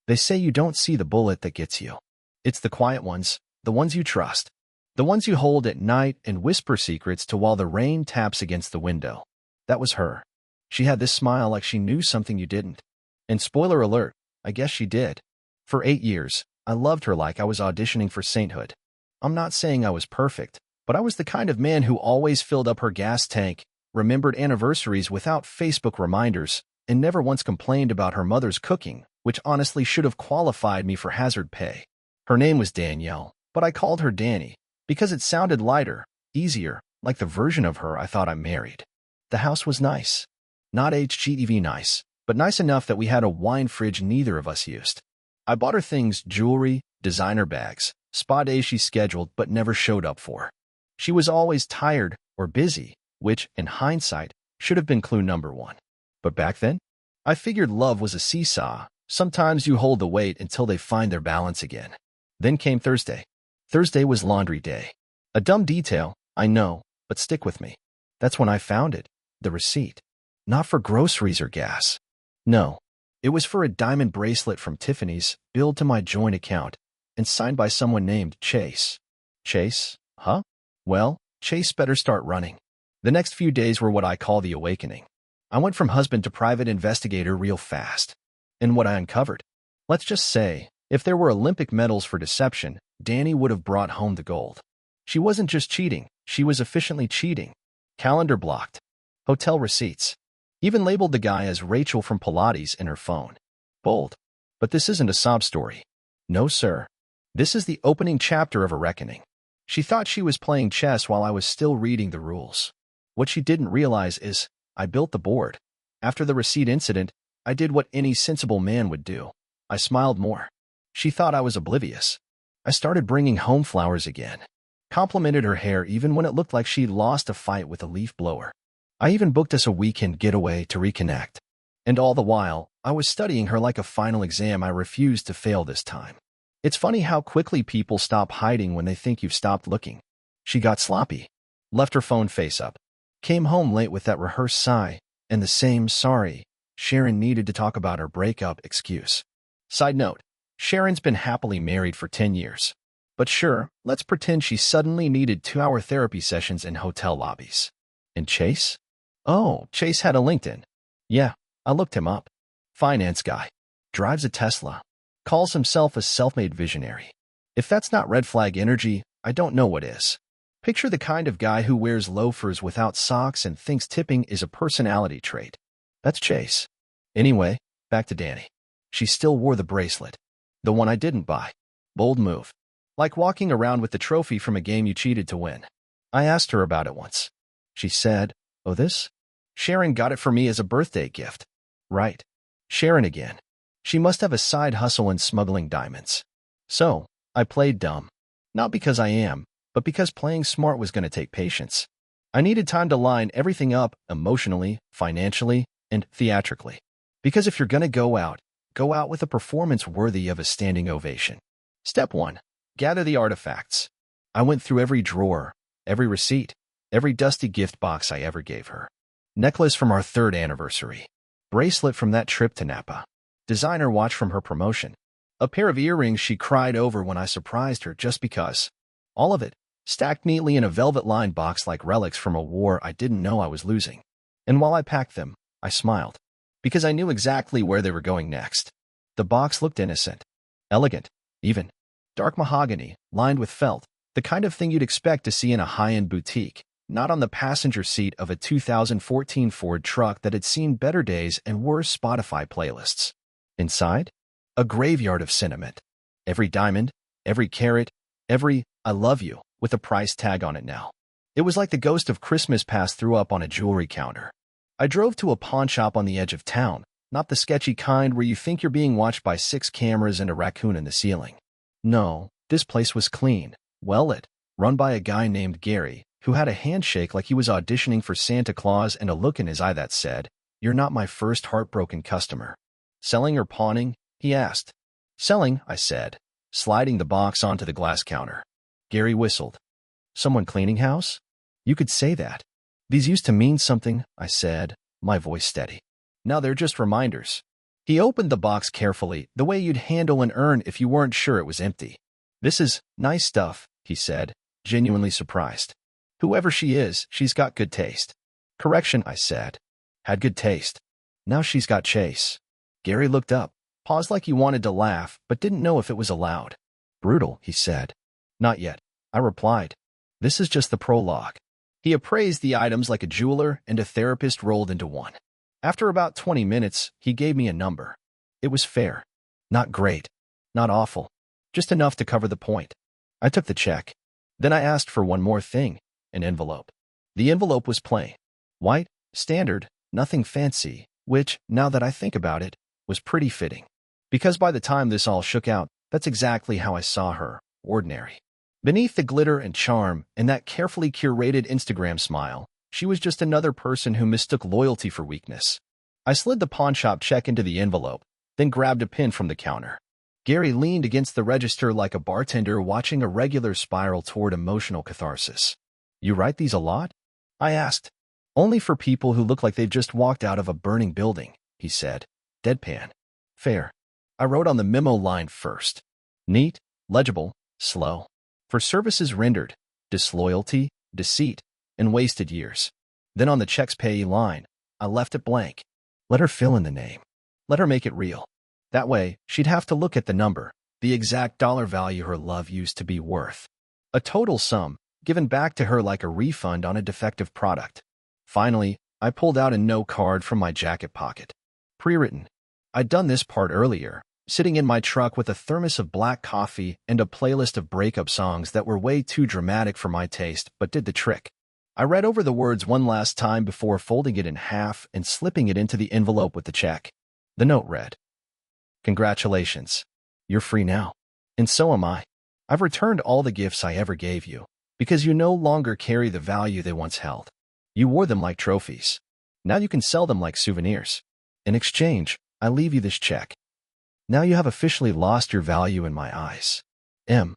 They say you don't see the bullet that gets you. It's the quiet ones, the ones you trust, the ones you hold at night and whisper secrets to while the rain taps against the window. That was her. She had this smile like she knew something you didn't. And spoiler alert, I guess she did. For 8 years, I loved her like I was auditioning for sainthood. I'm not saying I was perfect, but I was the kind of man who always filled up her gas tank, remembered anniversaries without Facebook reminders, and never once complained about her mother's cooking, which honestly should have qualified me for hazard pay. Her name was Danielle, but I called her Danny, because it sounded lighter, easier, like the version of her I thought I married. The house was nice. Not HGTV nice, but nice enough that we had a wine fridge neither of us used. I bought her things, jewelry, designer bags, spa days she scheduled but never showed up for. She was always tired or busy, which, in hindsight, should have been clue number 1. But back then, I figured love was a seesaw. Sometimes you hold the weight until they find their balance again. Then came Thursday. Thursday was laundry day. A dumb detail, I know, but stick with me. That's when I found it, the receipt. Not for groceries or gas. No, it was for a diamond bracelet from Tiffany's, billed to my joint account, and signed by someone named Chase. Chase? Huh? Well, Chase better start running. The next few days were what I call the awakening. I went from husband to private investigator real fast. And what I uncovered? Let's just say, if there were Olympic medals for deception, Danny would have brought home the gold. She wasn't just cheating, she was efficiently cheating. Calendar blocked. Hotel receipts. Even labeled the guy as Rachel from Pilates in her phone. Bold. But this isn't a sob story. No, sir. This is the opening chapter of a reckoning. She thought she was playing chess while I was still reading the rules. What she didn't realize is, I built the board. After the receipt incident, I did what any sensible man would do. I smiled more. She thought I was oblivious. I started bringing home flowers again. Complimented her hair even when it looked like she'd lost a fight with a leaf blower. I even booked us a weekend getaway to reconnect. And all the while, I was studying her like a final exam I refused to fail this time. It's funny how quickly people stop hiding when they think you've stopped looking. She got sloppy. Left her phone face up. Came home late with that rehearsed sigh, and the same sorry, Sharon needed to talk about her breakup excuse. Side note, Sharon's been happily married for 10 years. But sure, let's pretend she suddenly needed 2-hour therapy sessions in hotel lobbies. And Chase? Oh, Chase had a LinkedIn. Yeah, I looked him up. Finance guy. Drives a Tesla. Calls himself a self-made visionary. If that's not red flag energy, I don't know what is. Picture the kind of guy who wears loafers without socks and thinks tipping is a personality trait. That's Chase. Anyway, back to Danny. She still wore the bracelet. The one I didn't buy. Bold move. Like walking around with the trophy from a game you cheated to win. I asked her about it once. She said, "Oh, this? Sharon got it for me as a birthday gift." Right. Sharon again. She must have a side hustle in smuggling diamonds. So, I played dumb. Not because I am, but because playing smart was going to take patience. I needed time to line everything up emotionally, financially, and theatrically. Because if you're going to go out with a performance worthy of a standing ovation. Step 1. Gather the artifacts. I went through every drawer, every receipt, every dusty gift box I ever gave her. Necklace from our 3rd anniversary. Bracelet from that trip to Napa. Designer watch from her promotion. A pair of earrings she cried over when I surprised her just because. All of it, stacked neatly in a velvet-lined box like relics from a war I didn't know I was losing. And while I packed them, I smiled. Because I knew exactly where they were going next. The box looked innocent. Elegant, even. Dark mahogany, lined with felt. The kind of thing you'd expect to see in a high-end boutique, not on the passenger seat of a 2014 Ford truck that had seen better days and worse Spotify playlists. Inside? A graveyard of sentiment. Every diamond, every carat, every "I love you" with a price tag on it now. It was like the ghost of Christmas past threw up on a jewelry counter. I drove to a pawn shop on the edge of town, not the sketchy kind where you think you're being watched by 6 cameras and a raccoon in the ceiling. No, this place was clean, well-lit, run by a guy named Gary, who had a handshake like he was auditioning for Santa Claus and a look in his eye that said, "You're not my first heartbroken customer." Selling or pawning? He asked. Selling, I said, sliding the box onto the glass counter. Gary whistled. Someone cleaning house? You could say that. These used to mean something, I said, my voice steady. Now they're just reminders. He opened the box carefully, the way you'd handle an urn if you weren't sure it was empty. "This is nice stuff," he said, genuinely surprised. "Whoever she is, she's got good taste." "Correction," I said. "Had good taste. Now she's got chase." Gary looked up, paused like he wanted to laugh, but didn't know if it was allowed. "Brutal," he said. "Not yet," I replied. "This is just the prologue." He appraised the items like a jeweler and a therapist rolled into one. After about 20 minutes, he gave me a number. It was fair. Not great. Not awful. Just enough to cover the point. I took the check. Then I asked for one more thing, an envelope. The envelope was plain. White, standard, nothing fancy, which, now that I think about it, was pretty fitting. Because by the time this all shook out, that's exactly how I saw her, ordinary. Beneath the glitter and charm and that carefully curated Instagram smile, she was just another person who mistook loyalty for weakness. I slid the pawnshop check into the envelope, then grabbed a pin from the counter. Gary leaned against the register like a bartender watching a regular spiral toward emotional catharsis. "You write these a lot?" I asked. "Only for people who look like they've just walked out of a burning building," he said, deadpan. "Fair." I wrote on the memo line first. Neat, legible, slow. For services rendered, disloyalty, deceit, and wasted years. Then on the check's payee line, I left it blank. Let her fill in the name. Let her make it real. That way, she'd have to look at the number, the exact dollar value her love used to be worth. A total sum, given back to her like a refund on a defective product. Finally, I pulled out a no card from my jacket pocket. Pre-written. I'd done this part earlier, sitting in my truck with a thermos of black coffee and a playlist of breakup songs that were way too dramatic for my taste but did the trick. I read over the words one last time before folding it in half and slipping it into the envelope with the check. The note read, "Congratulations. You're free now. And so am I. I've returned all the gifts I ever gave you, because you no longer carry the value they once held. You wore them like trophies. Now you can sell them like souvenirs. In exchange, I leave you this check. Now you have officially lost your value in my eyes. M."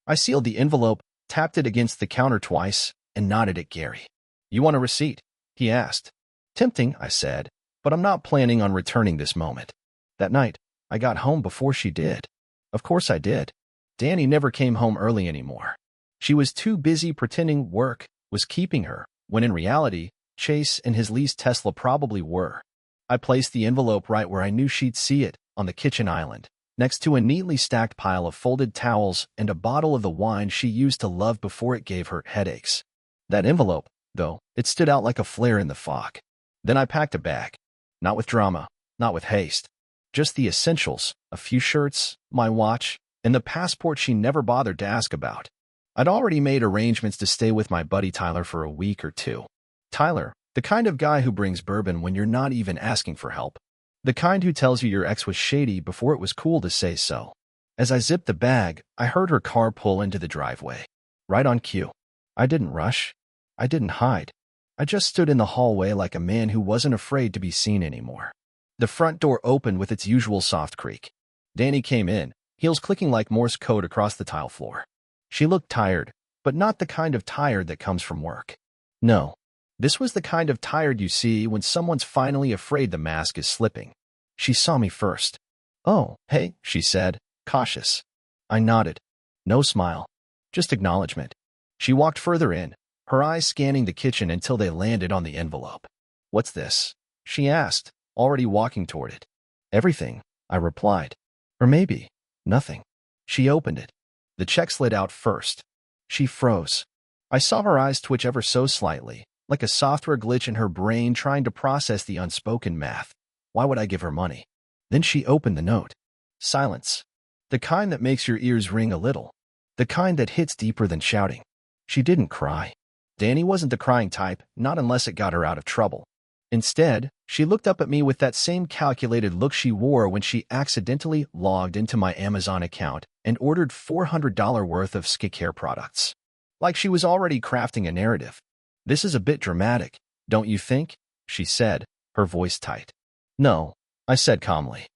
I sealed the envelope, tapped it against the counter twice, and nodded at Gary. "You want a receipt?" he asked. "Tempting," I said, "but I'm not planning on returning this moment." That night, I got home before she did. Of course I did. Danny never came home early anymore. She was too busy pretending work was keeping her, when in reality, Chase and his leased Tesla probably were. I placed the envelope right where I knew she'd see it, on the kitchen island, next to a neatly stacked pile of folded towels and a bottle of the wine she used to love before it gave her headaches. That envelope, though, it stood out like a flare in the fog. Then I packed a bag. Not with drama, not with haste. Just the essentials, a few shirts, my watch, and the passport she never bothered to ask about. I'd already made arrangements to stay with my buddy Tyler for a week or two. Tyler, the kind of guy who brings bourbon when you're not even asking for help. The kind who tells you your ex was shady before it was cool to say so. As I zipped the bag, I heard her car pull into the driveway. Right on cue. I didn't rush. I didn't hide. I just stood in the hallway like a man who wasn't afraid to be seen anymore. The front door opened with its usual soft creak. Danny came in, heels clicking like Morse code across the tile floor. She looked tired, but not the kind of tired that comes from work. No. This was the kind of tired you see when someone's finally afraid the mask is slipping. She saw me first. "Oh, hey," she said, cautious. I nodded. No smile. Just acknowledgement. She walked further in, her eyes scanning the kitchen until they landed on the envelope. "What's this?" she asked, already walking toward it. "Everything," I replied. "Or maybe, nothing." She opened it. The check slid out first. She froze. I saw her eyes twitch ever so slightly, like a software glitch in her brain trying to process the unspoken math. Why would I give her money? Then she opened the note. Silence. The kind that makes your ears ring a little. The kind that hits deeper than shouting. She didn't cry. Danny wasn't the crying type, not unless it got her out of trouble. Instead, she looked up at me with that same calculated look she wore when she accidentally logged into my Amazon account and ordered $400 worth of skincare products. Like she was already crafting a narrative. "This is a bit dramatic, don't you think?" she said, her voice tight. "No," I said calmly.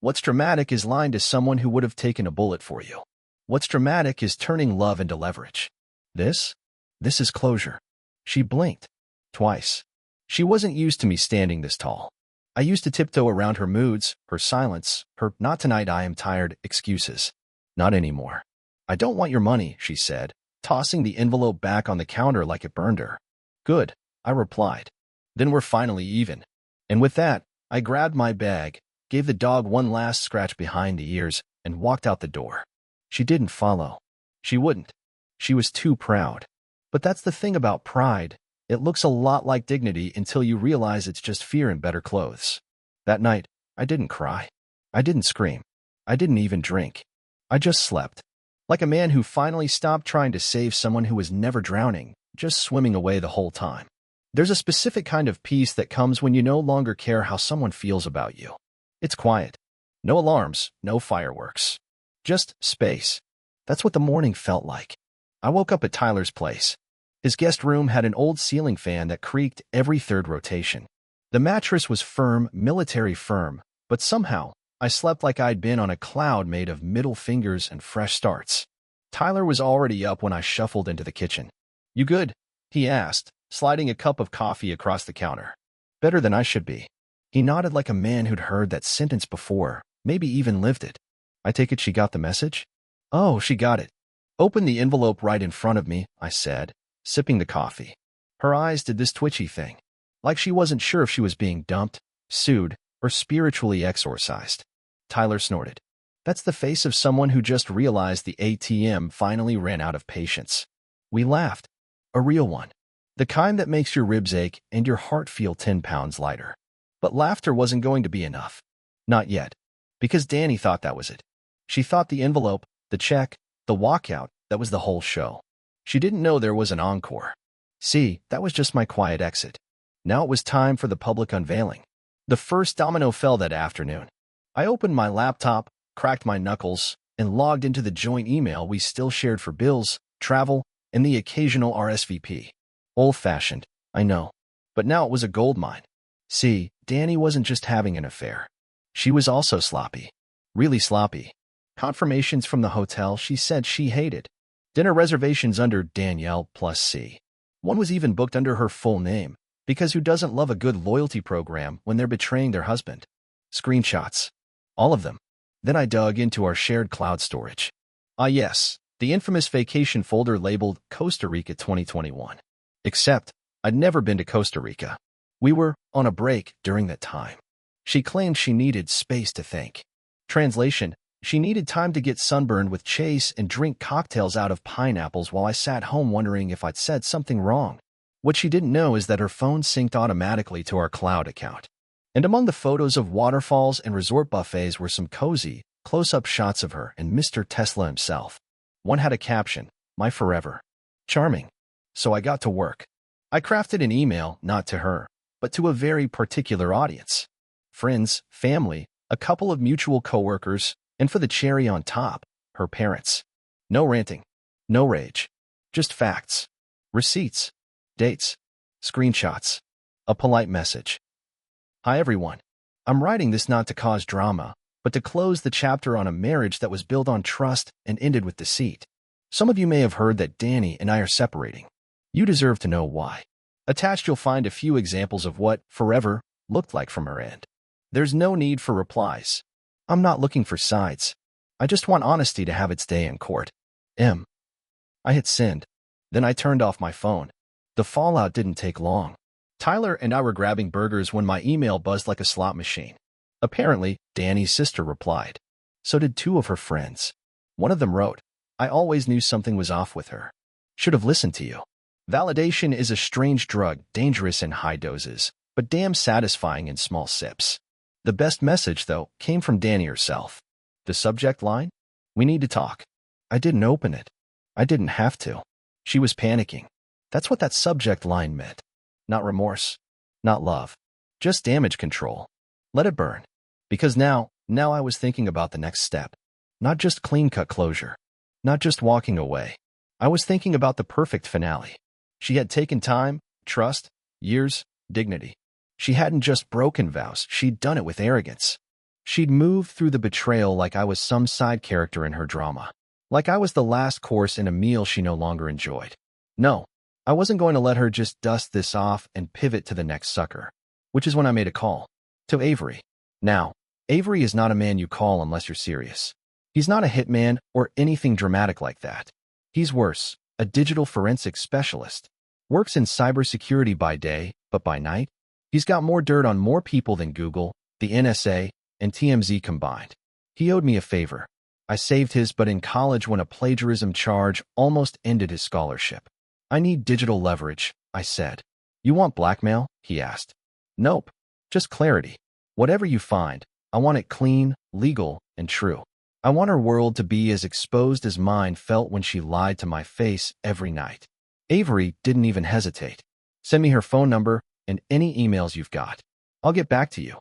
"What's dramatic is lying to someone who would have taken a bullet for you. What's dramatic is turning love into leverage. This is closure." She blinked. Twice. She wasn't used to me standing this tall. I used to tiptoe around her moods, her silence, her "not tonight, I am tired" excuses. Not anymore. I don't want your money, she said, tossing the envelope back on the counter like it burned her. Good, I replied. Then we're finally even. And with that, I grabbed my bag, gave the dog one last scratch behind the ears, and walked out the door. She didn't follow. She wouldn't. She was too proud. But that's the thing about pride. It looks a lot like dignity until you realize it's just fear in better clothes. That night, I didn't cry. I didn't scream. I didn't even drink. I just slept. Like a man who finally stopped trying to save someone who was never drowning, just swimming away the whole time. There's a specific kind of peace that comes when you no longer care how someone feels about you. It's quiet. No alarms, no fireworks. Just space. That's what the morning felt like. I woke up at Tyler's place. His guest room had an old ceiling fan that creaked every third rotation. The mattress was firm, military firm, but somehow, I slept like I'd been on a cloud made of middle fingers and fresh starts. Tyler was already up when I shuffled into the kitchen. "You good?" he asked, sliding a cup of coffee across the counter. "Better than I should be." He nodded like a man who'd heard that sentence before, maybe even lived it. "I take it she got the message?" "Oh, she got it." "Open the envelope right in front of me," I said, sipping the coffee. Her eyes did this twitchy thing, like she wasn't sure if she was being dumped, sued, or spiritually exorcised. Tyler snorted. That's the face of someone who just realized the ATM finally ran out of patience. We laughed. A real one. The kind that makes your ribs ache and your heart feel 10 pounds lighter. But laughter wasn't going to be enough. Not yet. Because Danny thought that was it. She thought the envelope, the check, the walkout, that was the whole show. She didn't know there was an encore. See, that was just my quiet exit. Now it was time for the public unveiling. The first domino fell that afternoon. I opened my laptop, cracked my knuckles, and logged into the joint email we still shared for bills, travel, and the occasional RSVP. Old-fashioned, I know. But now it was a goldmine. See, Danny wasn't just having an affair. She was also sloppy. Really sloppy. Confirmations from the hotel she said she hated. Dinner reservations under Danielle plus C. One was even booked under her full name, because who doesn't love a good loyalty program when they're betraying their husband? Screenshots. All of them. Then I dug into our shared cloud storage. Ah yes, the infamous vacation folder labeled Costa Rica 2021. Except, I'd never been to Costa Rica. We were on a break during that time. She claimed she needed space to think. Translation, she needed time to get sunburned with Chase and drink cocktails out of pineapples while I sat home wondering if I'd said something wrong. What she didn't know is that her phone synced automatically to our cloud account. And among the photos of waterfalls and resort buffets were some cozy, close-up shots of her and Mr. Tesla himself. One had a caption, "My forever." Charming. So I got to work. I crafted an email, not to her, but to a very particular audience. Friends, family, a couple of mutual coworkers, and for the cherry on top, her parents. No ranting. No rage. Just facts. Receipts. Dates. Screenshots. A polite message. Hi everyone. I'm writing this not to cause drama, but to close the chapter on a marriage that was built on trust and ended with deceit. Some of you may have heard that Danny and I are separating. You deserve to know why. Attached you'll find a few examples of what forever looked like from her end. There's no need for replies. I'm not looking for sides. I just want honesty to have its day in court. I hit send. Then I turned off my phone. The fallout didn't take long. Tyler and I were grabbing burgers when my email buzzed like a slot machine. Apparently, Danny's sister replied. So did two of her friends. One of them wrote, "I always knew something was off with her. Should have listened to you." Validation is a strange drug, dangerous in high doses, but damn satisfying in small sips. The best message, though, came from Danny herself. The subject line? "We need to talk." I didn't open it. I didn't have to. She was panicking. That's what that subject line meant. Not remorse. Not love. Just damage control. Let it burn. Because now I was thinking about the next step. Not just clean-cut closure. Not just walking away. I was thinking about the perfect finale. She had taken time, trust, years, dignity. She hadn't just broken vows, she'd done it with arrogance. She'd moved through the betrayal like I was some side character in her drama. Like I was the last course in a meal she no longer enjoyed. No, I wasn't going to let her just dust this off and pivot to the next sucker. Which is when I made a call. To Avery. Now, Avery is not a man you call unless you're serious. He's not a hitman or anything dramatic like that. He's worse, a digital forensics specialist. Works in cybersecurity by day, but by night, he's got more dirt on more people than Google, the NSA, and TMZ combined. He owed me a favor. I saved his butt in college when a plagiarism charge almost ended his scholarship. I need digital leverage, I said. You want blackmail? He asked. Nope. Just clarity. Whatever you find, I want it clean, legal, and true. I want her world to be as exposed as mine felt when she lied to my face every night. Avery didn't even hesitate. Send me her phone number and any emails you've got. I'll get back to you.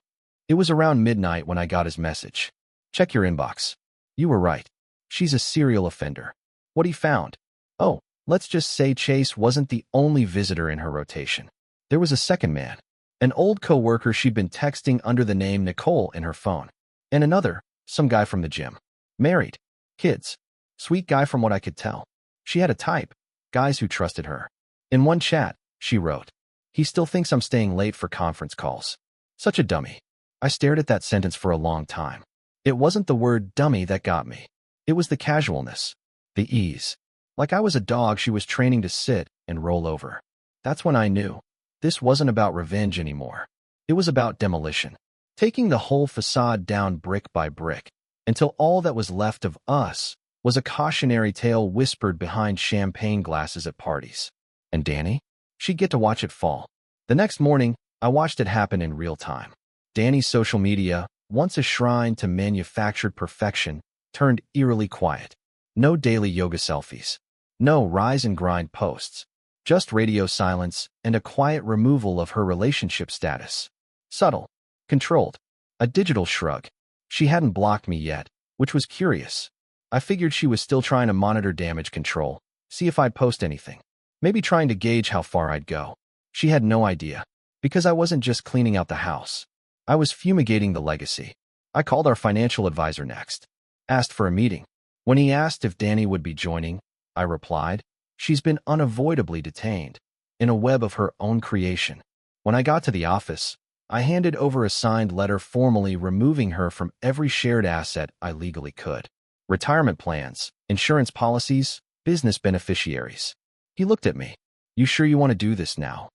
It was around midnight when I got his message. Check your inbox. You were right. She's a serial offender. What he found? Oh, let's just say Chase wasn't the only visitor in her rotation. There was a second man, an old co-worker she'd been texting under the name Nicole in her phone, and another, some guy from the gym. Married. Kids. Sweet guy from what I could tell. She had a type. Guys who trusted her. In one chat, she wrote, "He still thinks I'm staying late for conference calls." Such a dummy. I stared at that sentence for a long time. It wasn't the word dummy that got me. It was the casualness, the ease. Like I was a dog she was training to sit and roll over. That's when I knew. This wasn't about revenge anymore. It was about demolition. Taking the whole facade down brick by brick, until all that was left of us was a cautionary tale whispered behind champagne glasses at parties. And Danny? She'd get to watch it fall. The next morning, I watched it happen in real time. Danny's social media, once a shrine to manufactured perfection, turned eerily quiet. No daily yoga selfies. No rise and grind posts. Just radio silence and a quiet removal of her relationship status. Subtle. Controlled. A digital shrug. She hadn't blocked me yet, which was curious. I figured she was still trying to monitor damage control, see if I'd post anything. Maybe trying to gauge how far I'd go. She had no idea, because I wasn't just cleaning out the house. I was fumigating the legacy. I called our financial advisor next. Asked for a meeting. When he asked if Danny would be joining, I replied, "She's been unavoidably detained, in a web of her own creation." When I got to the office, I handed over a signed letter formally removing her from every shared asset I legally could. Retirement plans, insurance policies, business beneficiaries. He looked at me. "You sure you want to do this now?"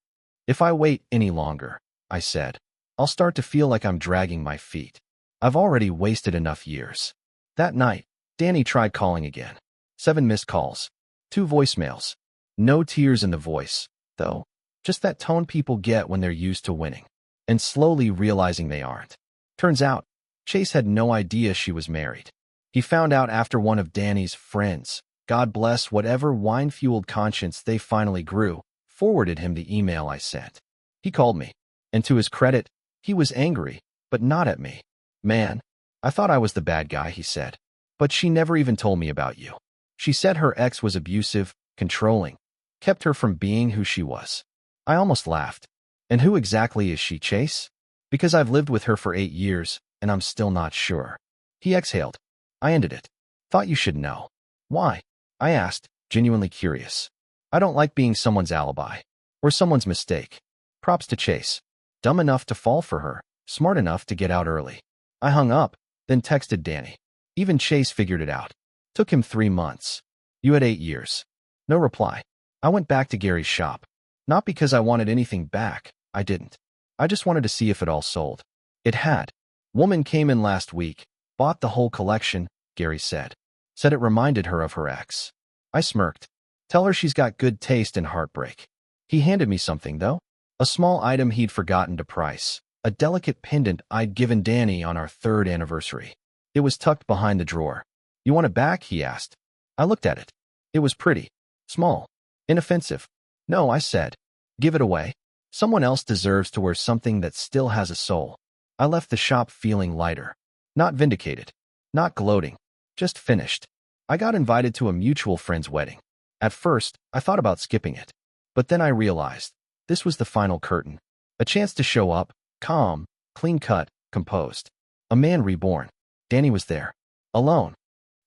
"If I wait any longer," I said, "I'll start to feel like I'm dragging my feet. I've already wasted enough years." That night, Danny tried calling again. 7 missed calls. 2 voicemails. No tears in the voice, though. Just that tone people get when they're used to winning, and slowly realizing they aren't. Turns out, Chase had no idea she was married. He found out after one of Danny's friends, God bless whatever wine-fueled conscience they finally grew, forwarded him the email I sent. He called me, and to his credit, he was angry, but not at me. "Man, I thought I was the bad guy," he said. "But she never even told me about you. She said her ex was abusive, controlling, kept her from being who she was." I almost laughed. "And who exactly is she, Chase?" "Because I've lived with her for 8 years, and I'm still not sure." He exhaled. I ended it. "Thought you should know." "Why?" I asked, genuinely curious. "I don't like being someone's alibi, or someone's mistake." Props to Chase. Dumb enough to fall for her, smart enough to get out early. I hung up, then texted Danny. Even Chase figured it out. Took him 3 months. "You had 8 years." No reply. I went back to Gary's shop. Not because I wanted anything back, I didn't. I just wanted to see if it all sold. It had. Woman came in last week, bought the whole collection, Gary said. Said it reminded her of her ex. I smirked. Tell her she's got good taste in heartbreak. He handed me something, though. A small item he'd forgotten to price. A delicate pendant I'd given Danny on our 3rd anniversary. It was tucked behind the drawer. "You want it back?" he asked. I looked at it. It was pretty. Small. Inoffensive. "No," I said. "Give it away. Someone else deserves to wear something that still has a soul." I left the shop feeling lighter. Not vindicated. Not gloating. Just finished. I got invited to a mutual friend's wedding. At first, I thought about skipping it. But then I realized this was the final curtain. A chance to show up, calm, clean-cut, composed. A man reborn. Danny was there. Alone.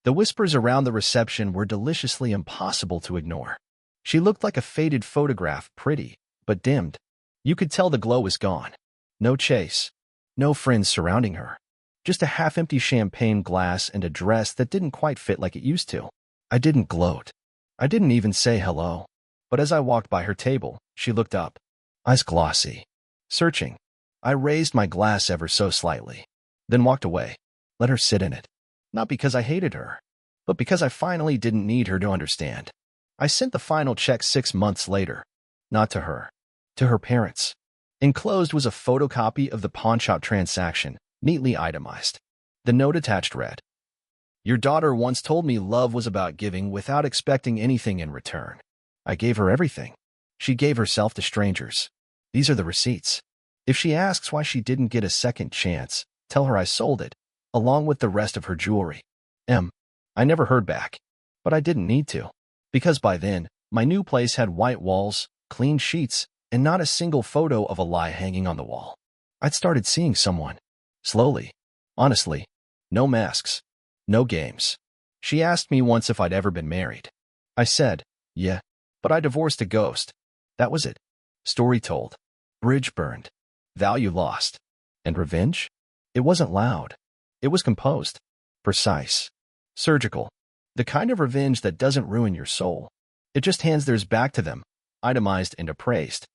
The whispers around the reception were deliciously impossible to ignore. She looked like a faded photograph, pretty, but dimmed. You could tell the glow was gone. No Chase. No friends surrounding her. Just a half-empty champagne glass and a dress that didn't quite fit like it used to. I didn't gloat. I didn't even say hello. But as I walked by her table, she looked up. Eyes glossy. Searching. I raised my glass ever so slightly. Then walked away. Let her sit in it. Not because I hated her, but because I finally didn't need her to understand. I sent the final check 6 months later. Not to her. To her parents. Enclosed was a photocopy of the pawnshop transaction, neatly itemized. The note attached read, "Your daughter once told me love was about giving without expecting anything in return. I gave her everything. She gave herself to strangers. These are the receipts. If she asks why she didn't get a second chance, tell her I sold it, along with the rest of her jewelry." I never heard back. But I didn't need to. Because by then, my new place had white walls, clean sheets, and not a single photo of a lie hanging on the wall. I'd started seeing someone. Slowly. Honestly. No masks. No games. She asked me once if I'd ever been married. I said, yeah, but I divorced a ghost. That was it. Story told. Bridge burned. Value lost. And revenge? It wasn't loud. It was composed. Precise. Surgical. The kind of revenge that doesn't ruin your soul. It just hands theirs back to them, itemized and appraised.